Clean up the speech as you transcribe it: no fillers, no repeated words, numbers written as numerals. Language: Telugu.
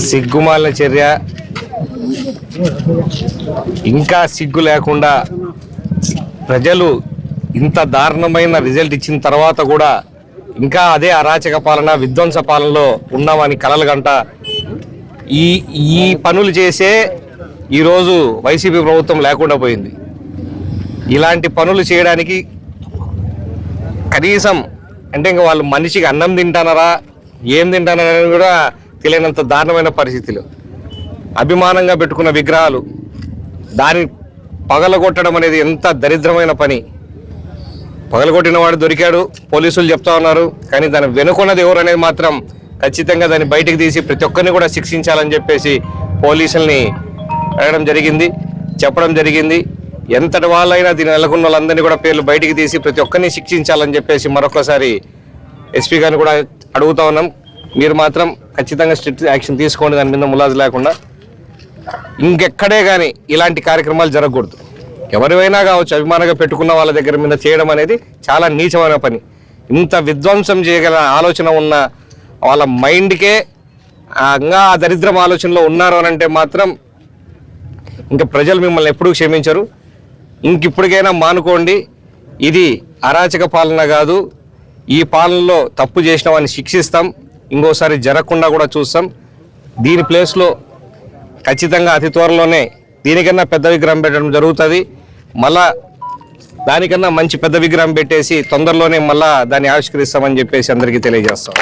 సిగ్గుమాలిన చర్య. ఇంకా సిగ్గు లేకుండా ప్రజలు ఇంత దారుణమైన రిజల్ట్ ఇచ్చిన తర్వాత కూడా ఇంకా అదే అరాచక పాలన, విధ్వంస పాలనలో ఉన్నామని కలలుగంట ఈ పనులు చేసే ఈరోజు వైసీపీ ప్రభుత్వం లేకుండా పోయింది. ఇలాంటి పనులు చేయడానికి కనీసం అంటే ఇంకా వాళ్ళు మనిషికి అన్నం తింటానరా, ఏం తింటానని కూడా తెలియనంత దారుణమైన పరిస్థితులు. అభిమానంగా పెట్టుకున్న విగ్రహాలు దాన్ని పగలగొట్టడం అనేది ఎంత దరిద్రమైన పని. పగలగొట్టిన వాడు దొరికాడు, పోలీసులు చెప్తా ఉన్నారు. కానీ దాని వెనుకున్నది ఎవరు అనేది మాత్రం ఖచ్చితంగా దాన్ని బయటకు తీసి ప్రతి ఒక్కరిని కూడా శిక్షించాలని చెప్పేసి పోలీసుల్ని అడగడం జరిగింది, చెప్పడం జరిగింది. ఎంతటి వాళ్ళైనా దీని నెలకొన్న వాళ్ళందరినీ కూడా పేర్లు బయటికి తీసి ప్రతి ఒక్కరిని శిక్షించాలని చెప్పేసి మరొకసారి ఎస్పీ గారిని కూడా అడుగుతా ఉన్నాం. మీరు మాత్రం ఖచ్చితంగా స్ట్రిక్ట్ యాక్షన్ తీసుకోండి, దాని మీద ములాజు లేకుండా. ఇంకెక్కడే కానీ ఇలాంటి కార్యక్రమాలు జరగకూడదు. ఎవరివైనా కావచ్చు, అభిమానంగా పెట్టుకున్న వాళ్ళ దగ్గర మీద చేయడం అనేది చాలా నీచమైన పని. ఇంత విధ్వంసం చేయగల ఆలోచన ఉన్న వాళ్ళ మైండ్కే ఇంకా ఆ దరిద్రం ఆలోచనలో ఉన్నారు అని అంటే మాత్రం ఇంకా ప్రజలు మిమ్మల్ని ఎప్పుడూ క్షమించరు. ఇప్పటికైనా మానుకోండి. ఇది అరాచక పాలన కాదు. ఈ పాలనలో తప్పు చేసిన వాడిని శిక్షిస్తాం, ఇంకోసారి జరగకుండా కూడా చూస్తాం. దీని ప్లేస్లో ఖచ్చితంగా అతి త్వరలోనే దీనికన్నా పెద్ద విగ్రహం పెట్టడం జరుగుతుంది. మళ్ళా దానికన్నా మంచి పెద్ద విగ్రహం పెట్టేసి తొందరలోనే మళ్ళా దాన్ని ఆవిష్కరిస్తామని చెప్పేసి అందరికీ తెలియజేస్తాం.